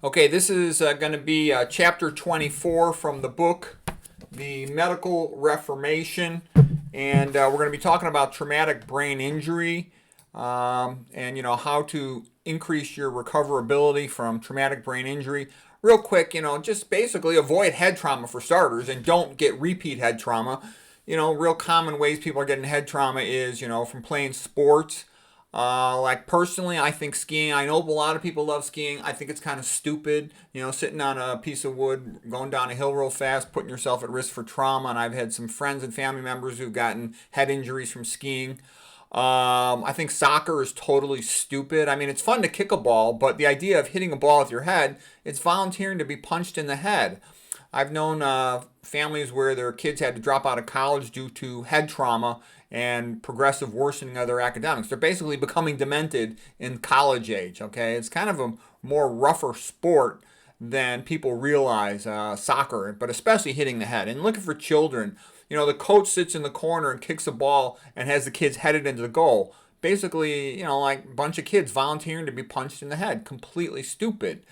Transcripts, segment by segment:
Okay, this is going to be chapter 24 from the book, The Medical Reformation. And we're going to be talking about traumatic brain injury and, how to increase your recoverability from traumatic brain injury. Real quick, just basically avoid head trauma for starters and don't get repeat head trauma. Real common ways people are getting head trauma is, from playing sports. Like personally, I think skiing, I know a lot of people love skiing. I think it's kind of stupid, sitting on a piece of wood, going down a hill real fast, putting yourself at risk for trauma. And I've had some friends and family members who've gotten head injuries from skiing. I think soccer is totally stupid. I mean, it's fun to kick a ball, but the idea of hitting a ball with your head, it's volunteering to be punched in the head. I've known families where their kids had to drop out of college due to head trauma and progressive worsening of their academics. They're basically becoming demented in college age, okay? It's kind of a more rougher sport than people realize, soccer, but especially hitting the head. And looking for children, the coach sits in the corner and kicks a ball and has the kids headed into the goal. Basically, like a bunch of kids volunteering to be punched in the head. Completely stupid.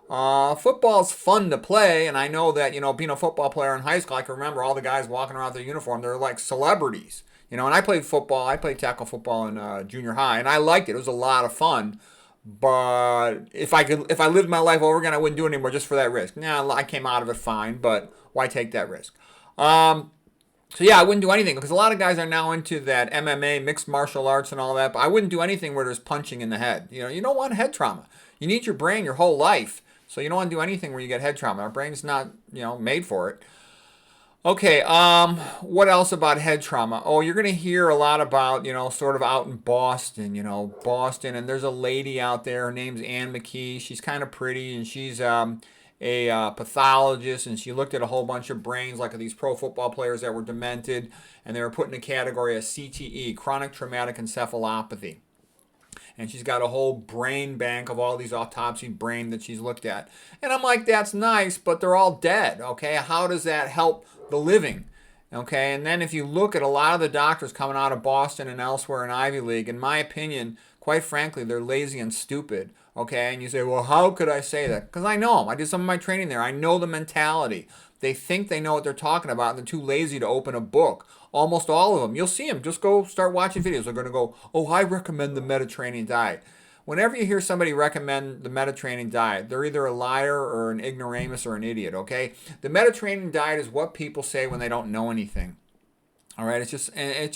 Football's fun to play, and I know that, being a football player in high school, I can remember all the guys walking around with their uniform. They're like celebrities. And I played football. I played tackle football in junior high, and I liked it. It was a lot of fun. But if I lived my life over again, I wouldn't do it anymore just for that risk. Now, I came out of it fine, but why take that risk? So yeah, I wouldn't do anything because a lot of guys are now into that MMA, mixed martial arts, and all that. But I wouldn't do anything where there's punching in the head. You don't want head trauma. You need your brain your whole life. So you don't want to do anything where you get head trauma. Our brain's not, made for it. Okay, what else about head trauma? Oh, you're going to hear a lot about, sort of out in Boston, Boston. And there's a lady out there, her name's Ann McKee. She's kind of pretty, and she's a pathologist, and she looked at a whole bunch of brains, like these pro football players that were demented, and they were put in a category of CTE, chronic traumatic encephalopathy. And she's got a whole brain bank of all these autopsy brain that she's looked at. And I'm like, that's nice, but they're all dead, okay? How does that help the living? Okay, and then if you look at a lot of the doctors coming out of Boston and elsewhere in Ivy League, in my opinion, quite frankly, they're lazy and stupid, okay? And you say, well, how could I say that? Because I know them. I did some of my training there. I know the mentality. They think they know what they're talking about, and they're too lazy to open a book. Almost all of them. You'll see them. Just go start watching videos. They're going to go, oh, I recommend the Mediterranean diet. Whenever you hear somebody recommend the Mediterranean diet, they're either a liar or an ignoramus or an idiot, okay? The Mediterranean diet is what people say when they don't know anything. All right, it's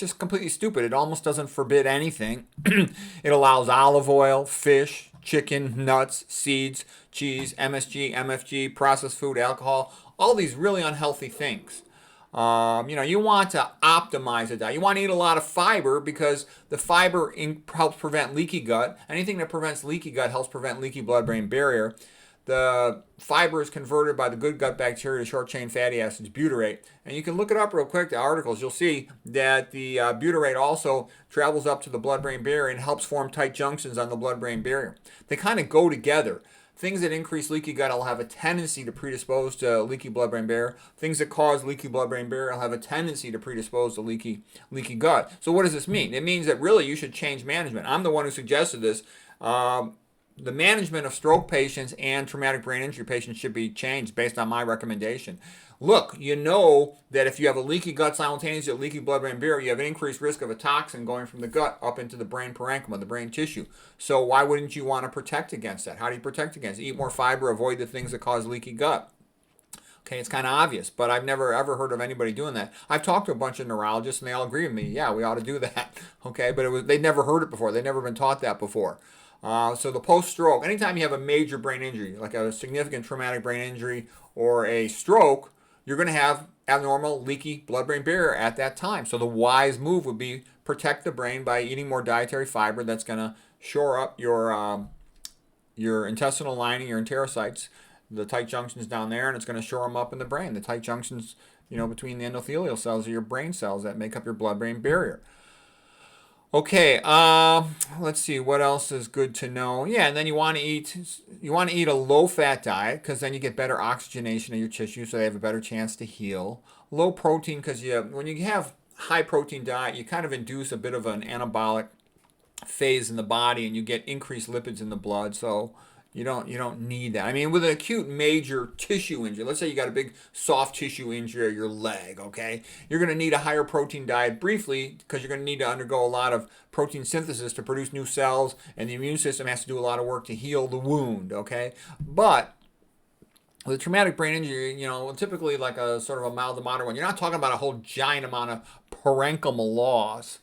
just completely stupid. It almost doesn't forbid anything. It allows olive oil, fish, chicken, nuts, seeds, cheese, MSG, MFG, processed food, alcohol, all these really unhealthy things. You want to optimize the diet. You want to eat a lot of fiber because the fiber helps prevent leaky gut. Anything that prevents leaky gut helps prevent leaky blood-brain barrier. The fiber is converted by the good gut bacteria to short-chain fatty acids, butyrate. And you can look it up real quick, the articles. You'll see that the butyrate also travels up to the blood-brain barrier and helps form tight junctions on the blood-brain barrier. They kind of go together. Things that increase leaky gut will have a tendency to predispose to leaky blood-brain barrier. Things that cause leaky blood-brain barrier will have a tendency to predispose to leaky gut. So what does this mean? It means that really you should change management. I'm the one who suggested this. The management of stroke patients and traumatic brain injury patients should be changed based on my recommendation. Look, you know that if you have a leaky gut simultaneously with a leaky blood-brain barrier, you have an increased risk of a toxin going from the gut up into the brain parenchyma, the brain tissue. So why wouldn't you want to protect against that? How do you protect against it? Eat more fiber, avoid the things that cause leaky gut. Okay, it's kind of obvious, but I've never ever heard of anybody doing that. I've talked to a bunch of neurologists, and they all agree with me. Yeah, we ought to do that. Okay, but they'd never heard it before. They'd never been taught that before. So the post-stroke, anytime you have a major brain injury, like a significant traumatic brain injury or a stroke, you're going to have abnormal leaky blood-brain barrier at that time. So the wise move would be protect the brain by eating more dietary fiber that's going to shore up your intestinal lining, your enterocytes, the tight junctions down there, and it's going to shore them up in the brain. The tight junctions, between the endothelial cells of your brain cells that make up your blood-brain barrier. Okay, let's see what else is good to know. Yeah, and then you want to eat a low-fat diet because then you get better oxygenation of your tissue, so they have a better chance to heal. Low protein because when you have high protein diet, you kind of induce a bit of an anabolic phase in the body, and you get increased lipids in the blood. So You don't need that. I mean, with an acute major tissue injury, let's say you got a big soft tissue injury of your leg, okay? You're going to need a higher protein diet briefly because you're going to need to undergo a lot of protein synthesis to produce new cells, and the immune system has to do a lot of work to heal the wound, okay? But with a traumatic brain injury, typically like a sort of a mild to moderate one, you're not talking about a whole giant amount of parenchymal loss.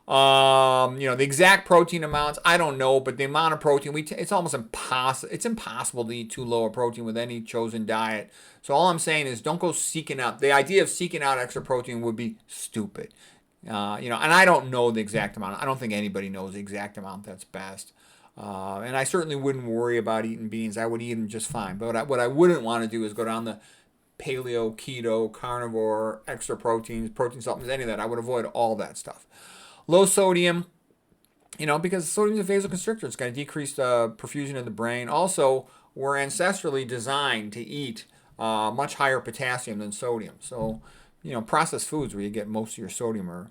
The exact protein amounts, I don't know, but the amount of protein, it's almost impossible. It's impossible to eat too low a protein with any chosen diet. So all I'm saying is don't go seeking out. The idea of seeking out extra protein would be stupid. And I don't know the exact amount. I don't think anybody knows the exact amount that's best. And I certainly wouldn't worry about eating beans. I would eat them just fine. But what I wouldn't want to do is go down the paleo, keto, carnivore, extra proteins, protein supplements, any of that. I would avoid all that stuff. Low sodium, because sodium is a vasoconstrictor. It's going to decrease the perfusion of the brain. Also, we're ancestrally designed to eat much higher potassium than sodium. So, processed foods where you get most of your sodium are.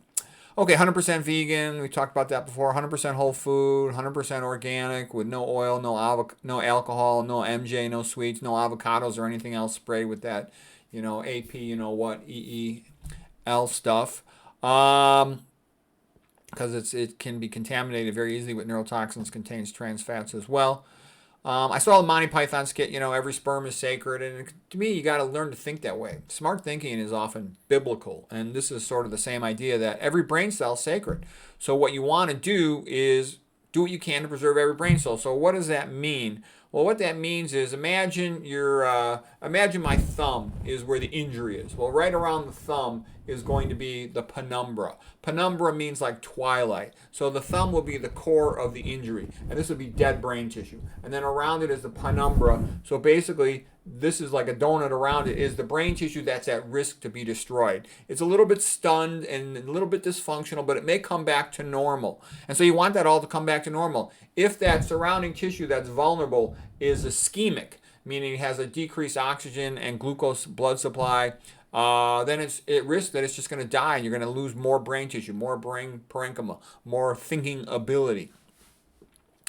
Okay, 100% vegan. We talked about that before. 100% whole food, 100% organic with no oil, no alcohol, no MJ, no sweets, no avocados or anything else sprayed with that, AP, EEL stuff. Because it can be contaminated very easily with neurotoxins, contains trans fats as well. I saw the Monty Python skit, every sperm is sacred. And to me, you got to learn to think that way. Smart thinking is often biblical. And this is sort of the same idea that every brain cell is sacred. So what you want to do is do what you can to preserve every brain cell. So what does that mean? Well, what that means is imagine my thumb is where the injury is. Well, right around the thumb is going to be the penumbra. Penumbra means like twilight. So the thumb will be the core of the injury. And this would be dead brain tissue. And then around it is the penumbra. So basically, this is like a donut around it is the brain tissue that's at risk to be destroyed. It's a little bit stunned and a little bit dysfunctional, but it may come back to normal. And so you want that all to come back to normal. If that surrounding tissue that's vulnerable is ischemic, meaning it has a decreased oxygen and glucose blood supply, then it's at risk that it's just going to die and you're going to lose more brain tissue, more brain parenchyma, more thinking ability.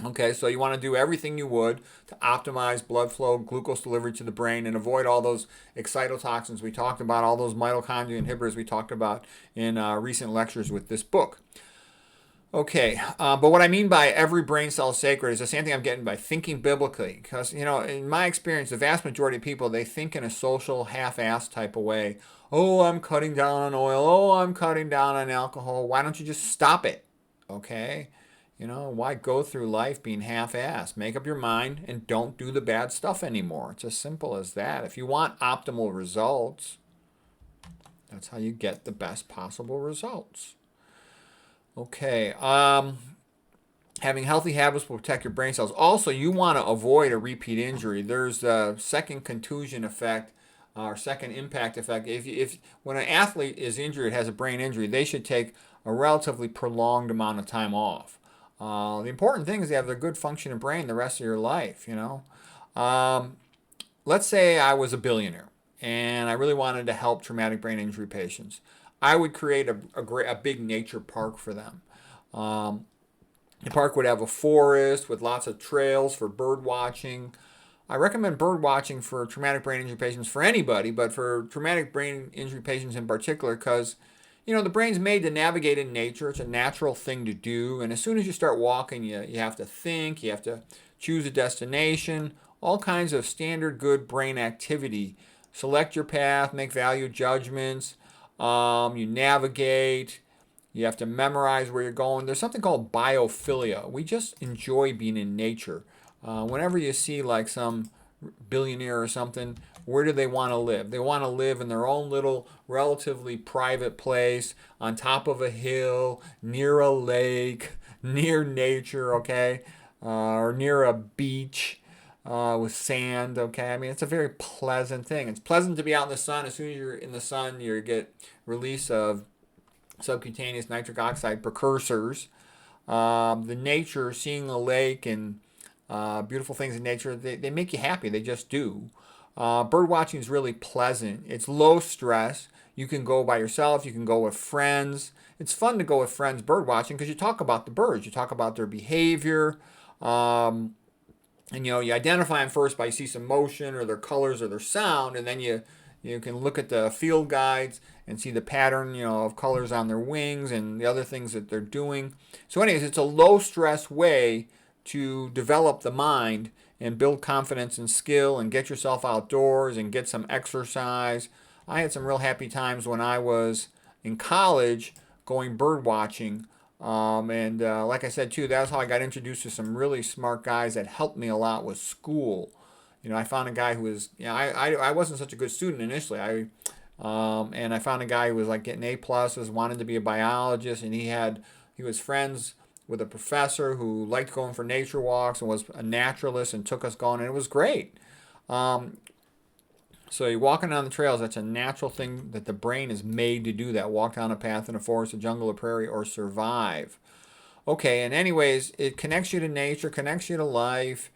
Okay, so you want to do everything you would to optimize blood flow, glucose delivery to the brain, and avoid all those excitotoxins we talked about, all those mitochondria inhibitors we talked about in recent lectures with this book. Okay, but what I mean by every brain cell is sacred is the same thing I'm getting by thinking biblically. Because, in my experience, the vast majority of people, they think in a social, half-assed type of way. Oh, I'm cutting down on oil. Oh, I'm cutting down on alcohol. Why don't you just stop it? Okay? Why go through life being half-assed? Make up your mind and don't do the bad stuff anymore. It's as simple as that. If you want optimal results, that's how you get the best possible results. Okay. Having healthy habits will protect your brain cells. Also, you want to avoid a repeat injury. There's a second contusion effect or second impact effect. If when an athlete is injured, has a brain injury, they should take a relatively prolonged amount of time off. The important thing is you have a good functioning brain the rest of your life, Let's say I was a billionaire and I really wanted to help traumatic brain injury patients. I would create a big nature park for them. The park would have a forest with lots of trails for bird watching. I recommend bird watching for traumatic brain injury patients for anybody, but for traumatic brain injury patients in particular because the brain's made to navigate in nature. It's a natural thing to do. And as soon as you start walking, you have to think, you have to choose a destination, all kinds of standard good brain activity. Select your path, make value judgments, you navigate, you have to memorize where you're going. There's something called biophilia. We just enjoy being in nature. Whenever you see like some billionaire or something, where do they want to live? They want to live in their own little relatively private place on top of a hill, near a lake, near nature, okay? Or near a beach with sand, okay? I mean, it's a very pleasant thing. It's pleasant to be out in the sun. As soon as you're in the sun, you get release of subcutaneous nitric oxide precursors. The nature, seeing a lake and beautiful things in nature, they make you happy. They just do. Bird watching is really pleasant. It's low stress. You can go by yourself. You can go with friends. It's fun to go with friends bird watching because you talk about the birds. You talk about their behavior. And you identify them first by you see some motion or their colors or their sound, and then you can look at the field guides and see the pattern of colors on their wings and the other things that they're doing. So anyways, it's a low stress way to develop the mind and build confidence and skill and get yourself outdoors and get some exercise. I had some real happy times when I was in college going bird watching. And like I said too, that's how I got introduced to some really smart guys that helped me a lot with school. I found a guy who was, I wasn't such a good student initially. And I found a guy who was like getting A pluses, wanted to be a biologist, and he was friends with a professor who liked going for nature walks and was a naturalist and took us going, and it was great. So you're walking on the trails, that's a natural thing that the brain is made to do that. Walk down a path in a forest, a jungle, a prairie, or survive. Okay, and anyways, it connects you to nature, connects you to life,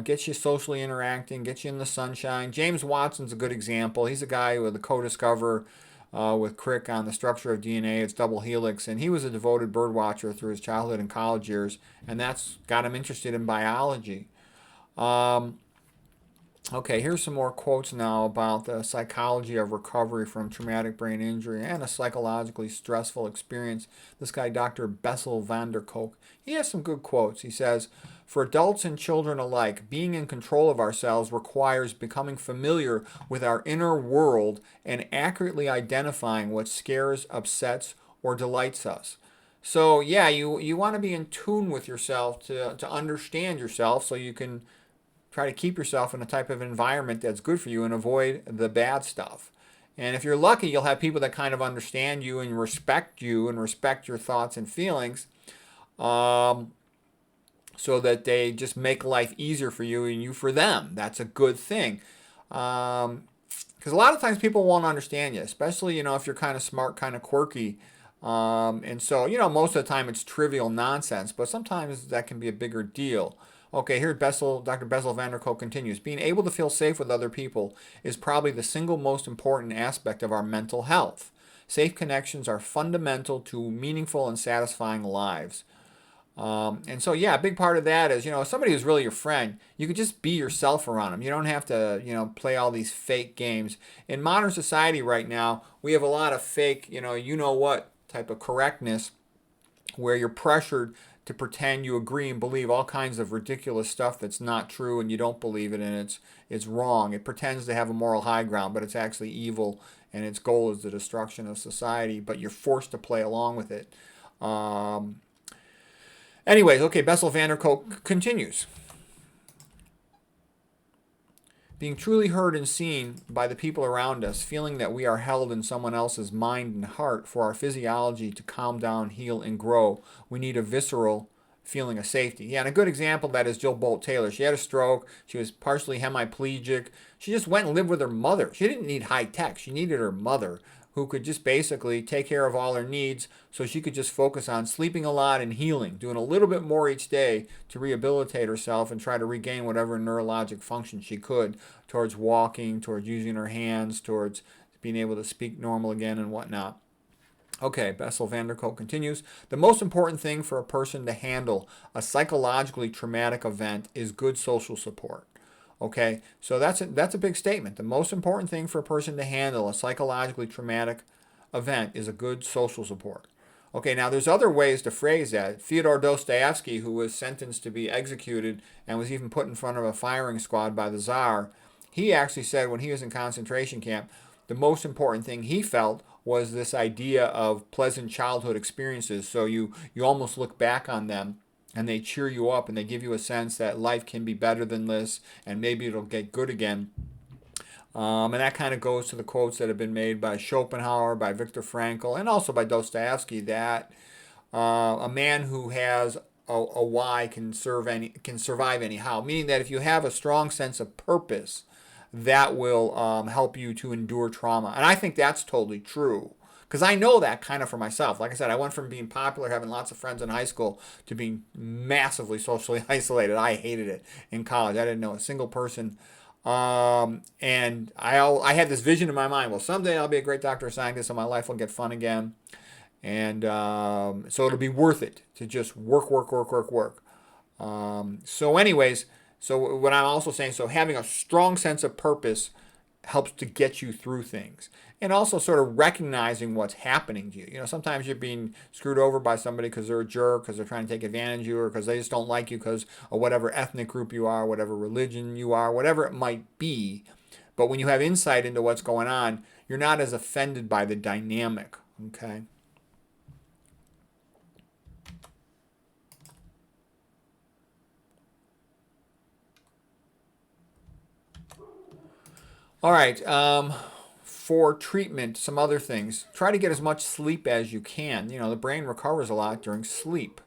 gets you socially interacting, gets you in the sunshine. James Watson's a good example. He's a guy with a co-discoverer with Crick on the structure of DNA, its double helix, and he was a devoted bird watcher through his childhood and college years, and that's got him interested in biology. Okay, here's some more quotes now about the psychology of recovery from traumatic brain injury and a psychologically stressful experience. This guy, Dr. Bessel van der Kolk, he has some good quotes. He says, "For adults and children alike, being in control of ourselves requires becoming familiar with our inner world and accurately identifying what scares, upsets, or delights us." So yeah, you want to be in tune with yourself to understand yourself so you can try to keep yourself in a type of environment that's good for you and avoid the bad stuff. And if you're lucky, you'll have people that kind of understand you and respect your thoughts and feelings, so that they just make life easier for you and you for them. That's a good thing. Because a lot of times people won't understand you, especially, if you're kind of smart, kind of quirky. And so, most of the time it's trivial nonsense, but sometimes that can be a bigger deal. Okay, here Dr. Bessel van der Kolk continues. Being able to feel safe with other people is probably the single most important aspect of our mental health. Safe connections are fundamental to meaningful and satisfying lives. And so, yeah, a big part of that is, somebody who's really your friend, you could just be yourself around them. You don't have to, play all these fake games. In modern society right now, we have a lot of fake, what type of correctness where you're pressured to pretend you agree and believe all kinds of ridiculous stuff that's not true and you don't believe it and it's wrong. It pretends to have a moral high ground, but it's actually evil and its goal is the destruction of society, but you're forced to play along with it. Anyways, okay, Bessel van der Kolk continues. Being truly heard and seen by the people around us, feeling that we are held in someone else's mind and heart for our physiology to calm down, heal, and grow, we need a visceral feeling of safety. Yeah, and a good example of that is Jill Bolt Taylor. She had a stroke. She was partially hemiplegic. She just went and lived with her mother. She didn't need high tech. She needed her mother, who could just basically take care of all her needs so she could just focus on sleeping a lot and healing, doing a little bit more each day to rehabilitate herself and try to regain whatever neurologic function she could towards walking, towards using her hands, towards being able to speak normal again and whatnot. Okay, Bessel van der Kolk continues. The most important thing for a person to handle a psychologically traumatic event is good social support. Okay, so that's a big statement. The most important thing for a person to handle a psychologically traumatic event is a good social support. Okay, now there's other ways to phrase that. Fyodor Dostoevsky, who was sentenced to be executed and was even put in front of a firing squad by the Tsar, he actually said when he was in concentration camp, the most important thing he felt was this idea of pleasant childhood experiences. So you almost look back on them and they cheer you up and they give you a sense that life can be better than this and maybe it'll get good again. And that kind of goes to the quotes that have been made by Schopenhauer, by Viktor Frankl, and also by Dostoevsky, that a man who has a why can survive anyhow. Meaning that if you have a strong sense of purpose, that will help you to endure trauma. And I think that's totally true. Because I know that kind of for myself. Like I said, I went from being popular, having lots of friends in high school, to being massively socially isolated. I hated it in college. I didn't know a single person. And I had this vision in my mind. Well, someday I'll be a great doctor or scientist and my life will get fun again. And so it'll be worth it to just work. So anyways, So what I'm also saying, so having a strong sense of purpose helps to get you through things. And also sort of recognizing what's happening to you. You know, sometimes you're being screwed over by somebody because they're a jerk, because they're trying to take advantage of you, or because they just don't like you because of whatever ethnic group you are, whatever religion you are, whatever it might be. But when you have insight into what's going on, you're not as offended by the dynamic, okay? All right. For treatment, some other things. Try to get as much sleep as you can. You know, the brain recovers a lot during sleep.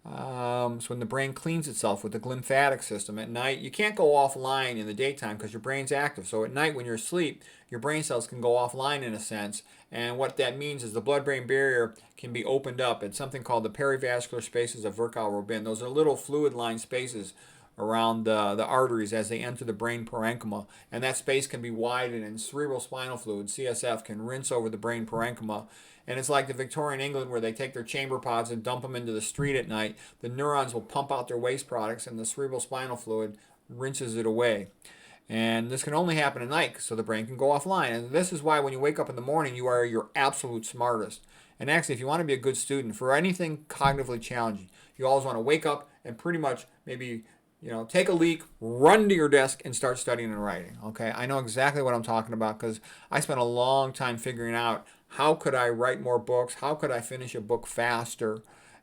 So when the brain cleans itself with the lymphatic system at night, you can't go offline in the daytime because your brain's active. So at night when you're asleep, your brain cells can go offline in a sense. And what that means is the blood-brain barrier can be opened up. It's something called the perivascular spaces of Virchow-Robin. Those are little fluid-lined spaces around the arteries as they enter the brain parenchyma. And that space can be widened, and cerebral spinal fluid, CSF, can rinse over the brain parenchyma. And it's like the Victorian England where they take their chamber pots and dump them into the street at night. The neurons will pump out their waste products, and the cerebral spinal fluid rinses it away. And this can only happen at night, so the brain can go offline. And this is why when you wake up in the morning, you are your absolute smartest. And actually, if you want to be a good student for anything cognitively challenging, you always want to wake up and pretty much maybe take a leak, run to your desk, and start studying and writing. Okay, I know exactly what I'm talking about because I spent a long time figuring out how could I write more books, how could I finish a book faster.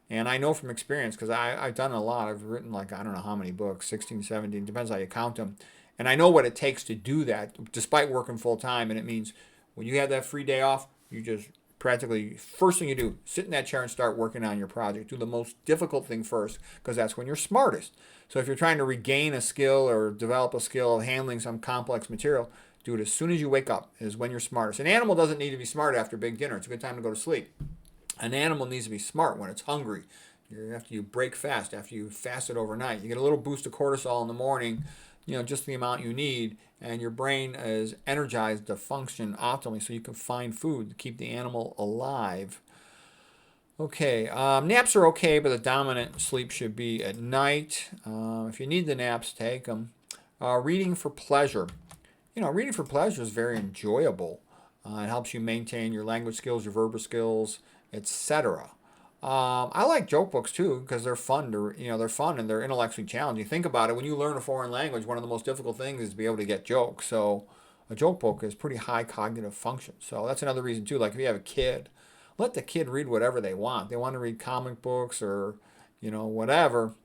And I know from experience because I've done a lot. I've written like, I don't know how many books, 16, 17, depends how you count them. And I know what it takes to do that despite working full time. And it means when you have that free day off, you just practically, first thing you do, sit in that chair and start working on your project. Do the most difficult thing first because that's when you're smartest. So if you're trying to regain a skill or develop a skill of handling some complex material, do it as soon as you wake up, is when you're smartest. An animal doesn't need to be smart after a big dinner. It's a good time to go to sleep. An animal needs to be smart when it's hungry. After you break fast, after you fasted overnight, you get a little boost of cortisol in the morning, just the amount you need, and your brain is energized to function optimally so you can find food to keep the animal alive. Okay, naps are okay, but the dominant sleep should be at night. If you need the naps, take them. Reading for pleasure. Reading for pleasure is very enjoyable. It helps you maintain your language skills, your verbal skills, etc. I like joke books too because they're fun they're fun and they're intellectually challenging. Think about it. When you learn a foreign language, one of the most difficult things is to be able to get jokes. So a joke book is pretty high cognitive function. So that's another reason too. Like if you have a kid, let the kid read whatever they want. They want to read comic books or, whatever.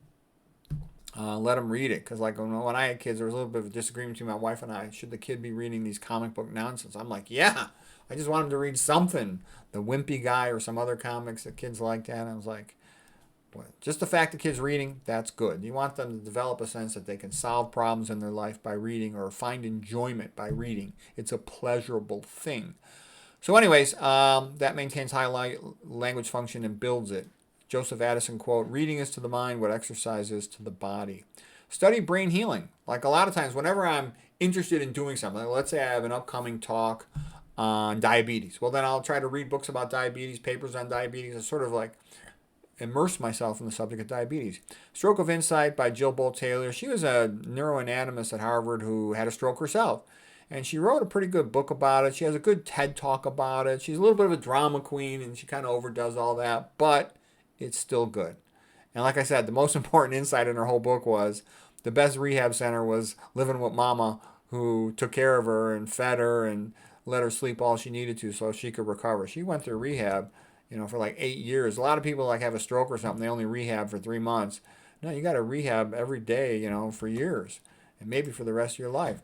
Let them read it. Because like when I had kids, there was a little bit of a disagreement between my wife and I. Should the kid be reading these comic book nonsense? I'm like, yeah. I just want him to read something. The Wimpy Guy or some other comics that kids like that. I was like, what? Just the fact that kids reading, that's good. You want them to develop a sense that they can solve problems in their life by reading or find enjoyment by reading. It's a pleasurable thing. So anyways, that maintains high language function and builds it. Joseph Addison quote, reading is to the mind what exercise is to the body. Study brain healing. Like a lot of times, whenever I'm interested in doing something, like let's say I have an upcoming talk on diabetes. Well, then I'll try to read books about diabetes, papers on diabetes, and sort of like immerse myself in the subject of diabetes. Stroke of Insight by Jill Bolt Taylor. She was a neuroanatomist at Harvard who had a stroke herself. And she wrote a pretty good book about it. She has a good TED talk about it. She's a little bit of a drama queen and she kind of overdoes all that, but it's still good. And like I said, the most important insight in her whole book was the best rehab center was living with mama who took care of her and fed her and let her sleep all she needed to so she could recover. She went through rehab, for like 8 years. A lot of people like have a stroke or something. They only rehab for 3 months. No, you got to rehab every day, for years and maybe for the rest of your life.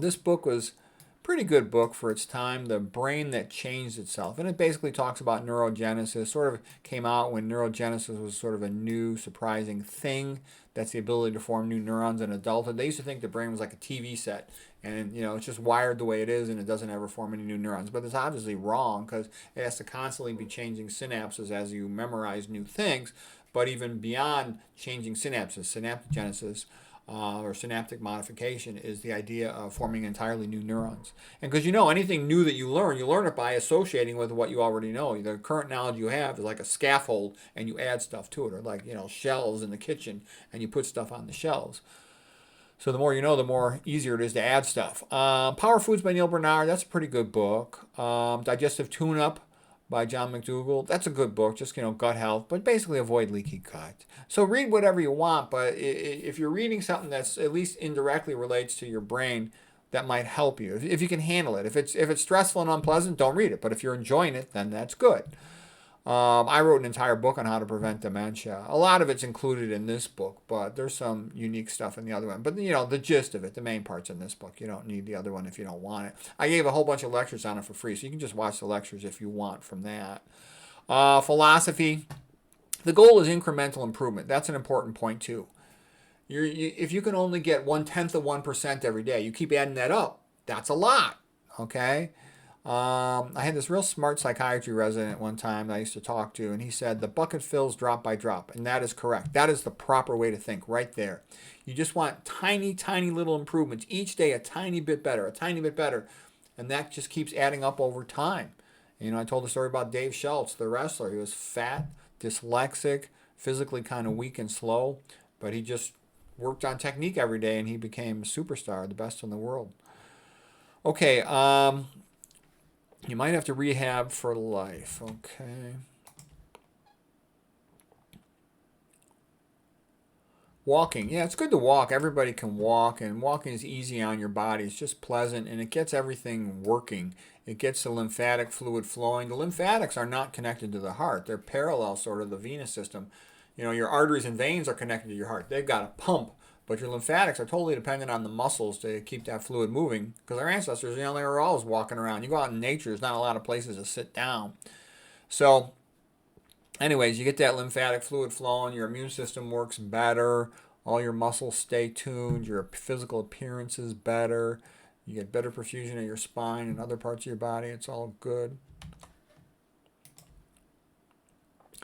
This book was a pretty good book for its time, The Brain That Changed Itself. And it basically talks about neurogenesis. Sort of came out when neurogenesis was sort of a new, surprising thing. That's the ability to form new neurons in adulthood. They used to think the brain was like a TV set. And, it's just wired the way it is and it doesn't ever form any new neurons. But it's obviously wrong because it has to constantly be changing synapses as you memorize new things. But even beyond changing synapses, synaptogenesis, or synaptic modification is the idea of forming entirely new neurons. And because you know, anything new that you learn it by associating with what you already know. The current knowledge you have is like a scaffold, and you add stuff to it, or like, you know, shelves in the kitchen, and you put stuff on the shelves. So the more you know, the more easier it is to add stuff. Power Foods by Neil Bernard, that's a pretty good book. Digestive Tune-Up by John McDougall, that's a good book, just, you know, gut health, but basically avoid leaky gut. So read whatever you want, but if you're reading something that's at least indirectly relates to your brain, that might help you. If you can handle it. If it's stressful and unpleasant, don't read it. But if you're enjoying it, then that's good. I wrote an entire book on how to prevent dementia. A lot of it's included in this book, but there's some unique stuff in the other one. But, you know, the gist of it, the main part's in this book. You don't need the other one if you don't want it. I gave a whole bunch of lectures on it for free, so you can just watch the lectures if you want from that. Philosophy. The goal is incremental improvement. That's an important point, too. If you can only get 1/10 of 1% every day, you keep adding that up. That's a lot, okay? I had this real smart psychiatry resident one time that I used to talk to, and he said, the bucket fills drop by drop. And that is correct. That is the proper way to think right there. You just want tiny, tiny little improvements. Each day a tiny bit better, a tiny bit better. And that just keeps adding up over time. You know, I told the story about Dave Schultz, the wrestler. He was fat, dyslexic, physically kind of weak and slow, but he just worked on technique every day, and he became a superstar, the best in the world. Okay, you might have to rehab for life, okay? Walking. Yeah, it's good to walk. Everybody can walk, and walking is easy on your body. It's just pleasant, and it gets everything working. It gets the lymphatic fluid flowing. The lymphatics are not connected to the heart. They're parallel, sort of, the venous system. You know, your arteries and veins are connected to your heart. They've got a pump, but your lymphatics are totally dependent on the muscles to keep that fluid moving, because our ancestors, you know, they were always walking around. You go out in nature, there's not a lot of places to sit down. So anyways, you get that lymphatic fluid flowing, your immune system works better, all your muscles stay tuned, your physical appearance is better, you get better perfusion of your spine and other parts of your body. It's all good.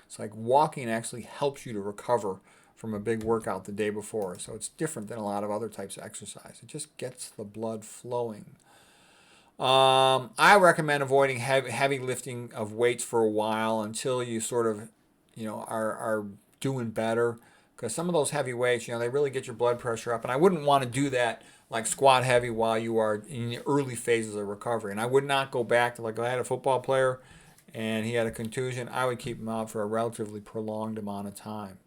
It's like walking actually helps you to recover from a big workout the day before. So it's different than a lot of other types of exercise. It just gets the blood flowing. I recommend avoiding heavy lifting of weights for a while until you sort of, you know, are doing better. Because some of those heavy weights, you know, they really get your blood pressure up. And I wouldn't want to do that, like squat heavy, while you are in the early phases of recovery. And I would not go back to, like, I had a football player and he had a contusion. I would keep him out for a relatively prolonged amount of time.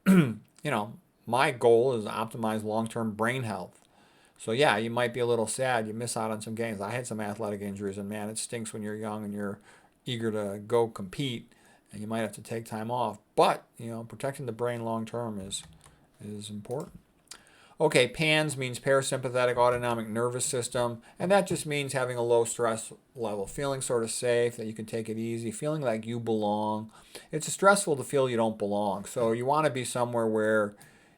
You know, my goal is to optimize long-term brain health. So yeah, you might be a little sad. You miss out on some games. I had some athletic injuries, and man, it stinks when you're young and you're eager to go compete, and you might have to take time off. But, you know, protecting the brain long-term is important. Okay, PANS means parasympathetic autonomic nervous system, and that just means having a low stress level, feeling sort of safe, that you can take it easy, feeling like you belong. It's stressful to feel you don't belong, so you want to be somewhere where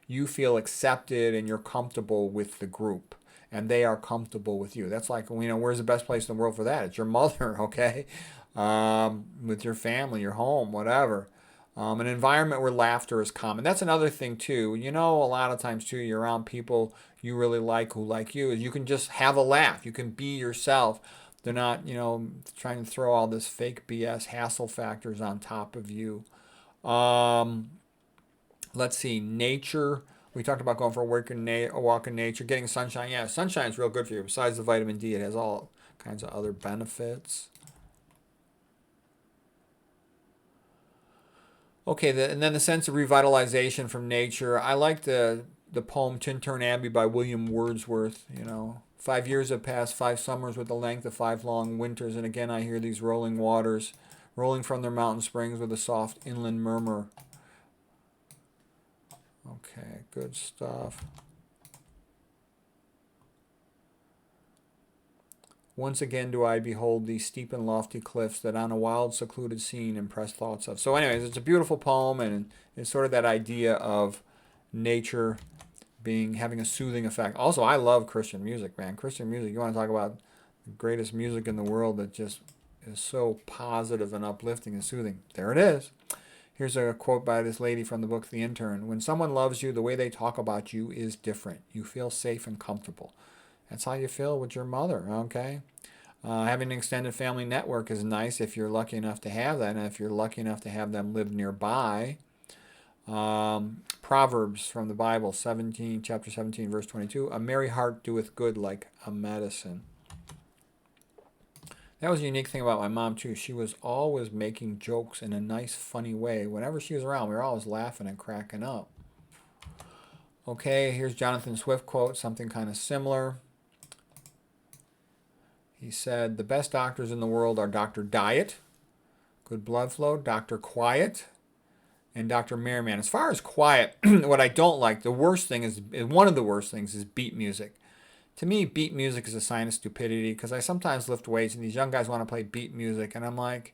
you feel accepted and you're comfortable with the group, and they are comfortable with you. That's like, you know, where's the best place in the world for that? It's your mother, okay? With your family, your home, whatever. An environment where laughter is common. That's another thing too. You know, a lot of times too, you're around people you really like who like you. You can just have a laugh. You can be yourself. They're not, you know, trying to throw all this fake BS hassle factors on top of you. Let's see, nature. We talked about going for a walk in nature, getting sunshine. Yeah, sunshine is real good for you. Besides the vitamin D, it has all kinds of other benefits. Okay, and then the sense of revitalization from nature. I like the poem Tintern Abbey by William Wordsworth. You know, 5 years have passed, 5 summers with the length of 5 long winters, and again I hear these rolling waters rolling from their mountain springs with a soft inland murmur. Okay, good stuff. Once again do I behold these steep and lofty cliffs that on a wild secluded scene impress thoughts of. So anyways, it's a beautiful poem, and it's sort of that idea of nature having a soothing effect. Also, I love Christian music, man. Christian music, you want to talk about the greatest music in the world that just is so positive and uplifting and soothing. There it is. Here's a quote by this lady from the book The Intern. When someone loves you, the way they talk about you is different. You feel safe and comfortable. That's how you feel with your mother, okay? Having an extended family network is nice if you're lucky enough to have that, and if you're lucky enough to have them live nearby. Proverbs from the Bible, chapter 17, verse 22. A merry heart doeth good like a medicine. That was a unique thing about my mom, too. She was always making jokes in a nice, funny way. Whenever she was around, we were always laughing and cracking up. Okay, here's Jonathan Swift quote, something kind of similar. He said, the best doctors in the world are Dr. Diet, good blood flow, Dr. Quiet, and Dr. Merriman. As far as quiet, what I don't like, one of the worst things is beat music. To me, beat music is a sign of stupidity because I sometimes lift weights and these young guys want to play beat music and I'm like,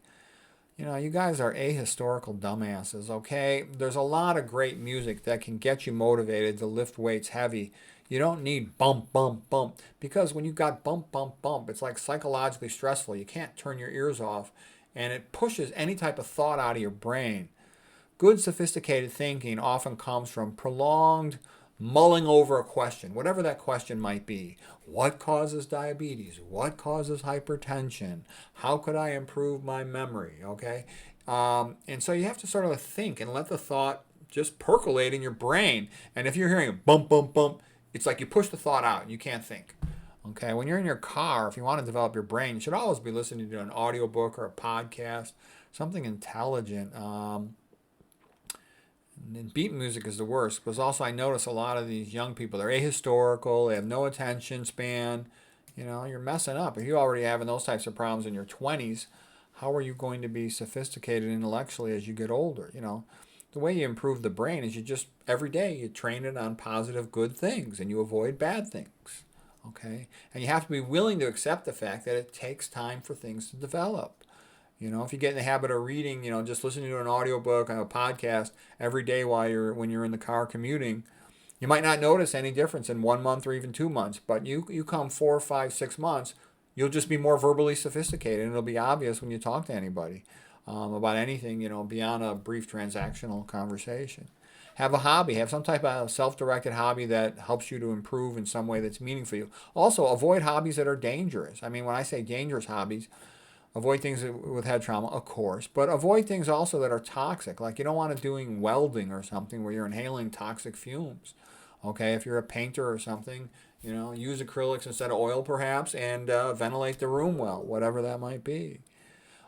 you guys are ahistorical dumbasses, okay? There's a lot of great music that can get you motivated to lift weights heavy. You don't need bump, bump, bump because when you've got bump, bump, bump, it's like psychologically stressful. You can't turn your ears off and it pushes any type of thought out of your brain. Good, sophisticated thinking often comes from prolonged mulling over a question, whatever that question might be. What causes diabetes? What causes hypertension? How could I improve my memory? Okay? And so you have to sort of think and let the thought just percolate in your brain. And if you're hearing a bump, bump, bump, it's like you push the thought out and you can't think. Okay? When you're in your car, if you want to develop your brain, you should always be listening to an audiobook or a podcast, something intelligent. And beat music is the worst because also I notice a lot of these young people, they're ahistorical, they have no attention span. You're messing up. If you're already having those types of problems in your 20s, how are you going to be sophisticated intellectually as you get older? The way you improve the brain is you just, every day, you train it on positive, good things and you avoid bad things. Okay? And you have to be willing to accept the fact that it takes time for things to develop. If you get in the habit of reading, just listening to an audiobook or a podcast every day when you're in the car commuting, you might not notice any difference in 1 month or even 2 months. But you come 4, 5, 6 months, you'll just be more verbally sophisticated, and it'll be obvious when you talk to anybody about anything, beyond a brief transactional conversation. Have a hobby. Have some type of self-directed hobby that helps you to improve in some way that's meaningful for you. Also, avoid hobbies that are dangerous. I mean, when I say dangerous hobbies, avoid things with head trauma, of course, but avoid things also that are toxic. Like you don't want to doing welding or something where you're inhaling toxic fumes. Okay, if you're a painter or something, use acrylics instead of oil perhaps and ventilate the room well, whatever that might be.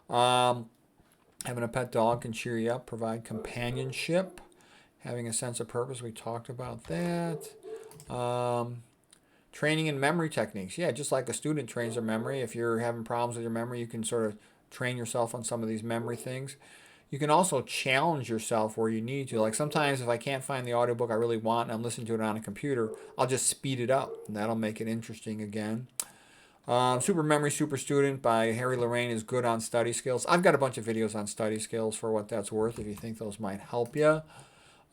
Having a pet dog can cheer you up, provide companionship. Having a sense of purpose, we talked about that. Training in memory techniques. Yeah, just like a student trains their memory. If you're having problems with your memory, you can sort of train yourself on some of these memory things. You can also challenge yourself where you need to. Like sometimes if I can't find the audiobook I really want and I'm listening to it on a computer, I'll just speed it up. And that'll make it interesting again. Super Memory, Super Student by Harry Lorraine is good on study skills. I've got a bunch of videos on study skills for what that's worth if you think those might help you.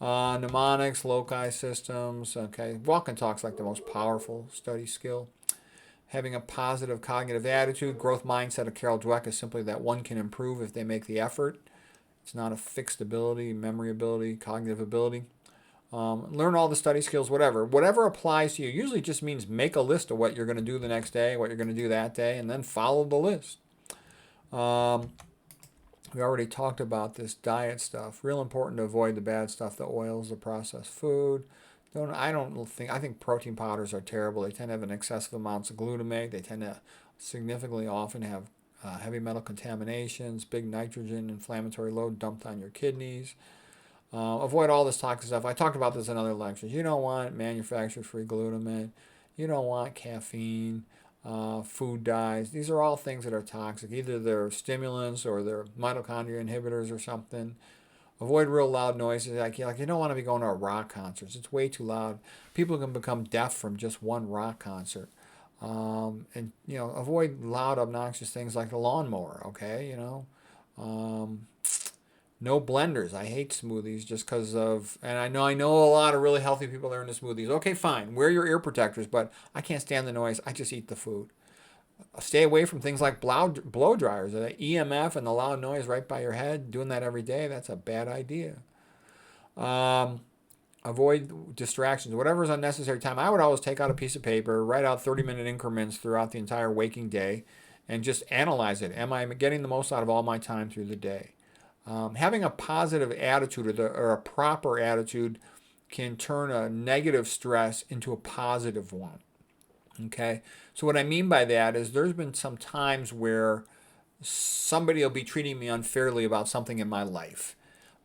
Mnemonics, loci systems, okay. Walk and talk's like the most powerful study skill. Having a positive cognitive attitude. Growth mindset of Carol Dweck is simply that one can improve if they make the effort. It's not a fixed ability, memory ability, cognitive ability. Learn all the study skills, whatever. Whatever applies to you usually just means make a list of what you're going to do the next day, what you're going to do that day, and then follow the list. We already talked about this diet stuff. Real important to avoid the bad stuff, the oils, the processed food. I think protein powders are terrible. They tend to have an excessive amounts of glutamate. They tend to significantly often have heavy metal contaminations, big nitrogen inflammatory load dumped on your kidneys. Avoid all this toxic stuff. I talked about this in other lectures. You don't want manufacturer-free glutamate. You don't want caffeine. Food dyes. These are all things that are toxic. Either they're stimulants or they're mitochondria inhibitors or something. Avoid real loud noises. Like you don't want to be going to a rock concert. It's way too loud. People can become deaf from just one rock concert. And avoid loud, obnoxious things like the lawnmower. Okay, no blenders. I hate smoothies just because of, and I know a lot of really healthy people that are into smoothies. Okay, fine. Wear your ear protectors, but I can't stand the noise. I just eat the food. Stay away from things like blow dryers. The EMF and the loud noise right by your head. Doing that every day, that's a bad idea. Avoid distractions. Whatever is unnecessary time. I would always take out a piece of paper, write out 30-minute increments throughout the entire waking day, and just analyze it. Am I getting the most out of all my time through the day? Having a positive attitude or a proper attitude can turn a negative stress into a positive one. Okay, so what I mean by that is there's been some times where somebody will be treating me unfairly about something in my life,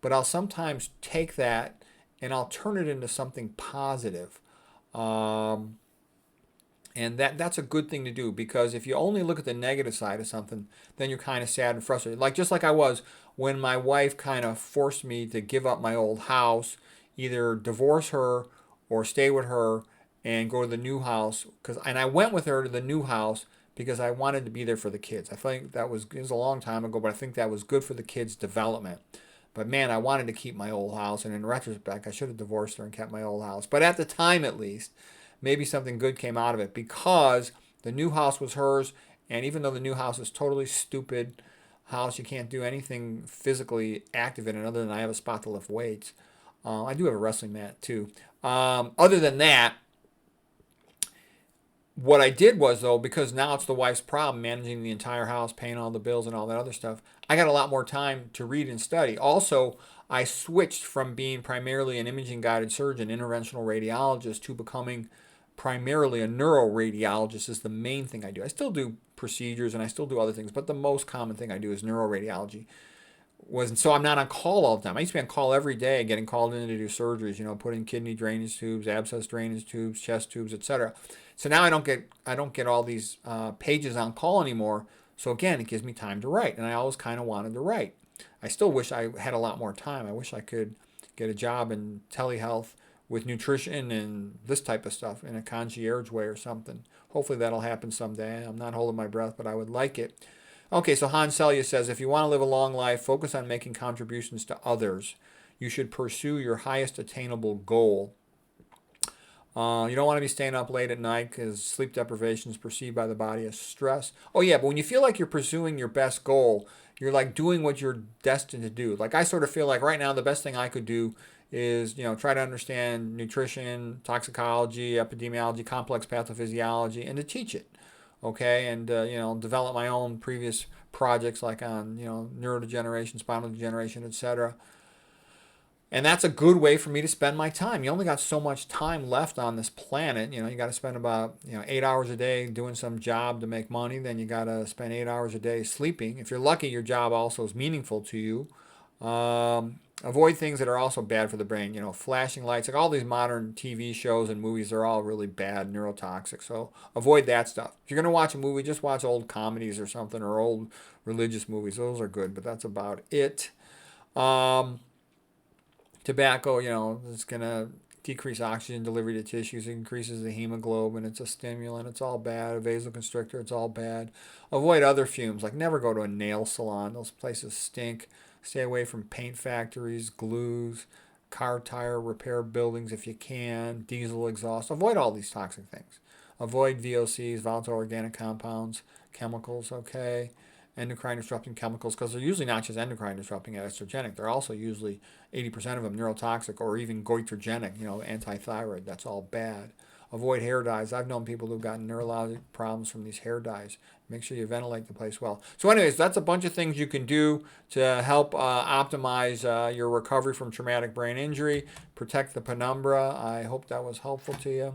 but I'll sometimes take that and I'll turn it into something positive. And that's a good thing to do, because if you only look at the negative side of something, then you're kind of sad and frustrated. Just like I was when my wife kind of forced me to give up my old house, either divorce her or stay with her and go to the new house. And I went with her to the new house because I wanted to be there for the kids. I think it was a long time ago, but I think that was good for the kids' development. But man, I wanted to keep my old house, and in retrospect, I should have divorced her and kept my old house. But at the time, at least, maybe something good came out of it, because the new house was hers, and even though the new house is totally stupid house, you can't do anything physically active in it other than I have a spot to lift weights. I do have a wrestling mat too. Other than that, what I did was, though, because now it's the wife's problem managing the entire house, paying all the bills and all that other stuff, I got a lot more time to read and study. Also, I switched from being primarily an imaging guided surgeon, interventional radiologist, to becoming primarily a neuroradiologist is the main thing I do. I still do procedures and I still do other things, but the most common thing I do is neuroradiology. So I'm not on call all the time. I used to be on call every day, getting called in to do surgeries, putting kidney drainage tubes, abscess drainage tubes, chest tubes, etc. So now I don't get all these pages on call anymore. So again, it gives me time to write, and I always kind of wanted to write. I still wish I had a lot more time. I wish I could get a job in telehealth with nutrition and this type of stuff in a concierge way or something. Hopefully that'll happen someday. I'm not holding my breath, but I would like it. Okay, so Hans Selye says, if you want to live a long life, focus on making contributions to others. You should pursue your highest attainable goal. You don't want to be staying up late at night because sleep deprivation is perceived by the body as stress. Oh yeah, but when you feel like you're pursuing your best goal, you're like doing what you're destined to do. Like I sort of feel like right now the best thing I could do is, try to understand nutrition, toxicology, epidemiology, complex pathophysiology, and to teach it. Okay, and develop my own previous projects like on neurodegeneration, spinal degeneration, etc. And that's a good way for me to spend my time. You only got so much time left on this planet. You got to spend about 8 hours a day doing some job to make money. Then you got to spend 8 hours a day sleeping. If you're lucky, your job also is meaningful to you. Avoid things that are also bad for the brain. Flashing lights, like all these modern TV shows and movies, are all really bad, neurotoxic. So avoid that stuff. If you're going to watch a movie, just watch old comedies or something, or old religious movies. Those are good, but that's about it. Tobacco, it's going to decrease oxygen delivery to tissues. It increases the hemoglobin. It's a stimulant. It's all bad. A vasoconstrictor. It's all bad. Avoid other fumes. Like never go to a nail salon. Those places stink. Stay away from paint factories, glues, car tire repair buildings if you can, diesel exhaust. Avoid all these toxic things. Avoid VOCs, volatile organic compounds, chemicals, okay? Endocrine disrupting chemicals, because they're usually not just endocrine disrupting and estrogenic. They're also usually 80% of them neurotoxic or even goitrogenic, anti-thyroid. That's all bad. Avoid hair dyes. I've known people who've gotten neurologic problems from these hair dyes. Make sure you ventilate the place well. So anyways, that's a bunch of things you can do to help optimize your recovery from traumatic brain injury, protect the penumbra. I hope that was helpful to you.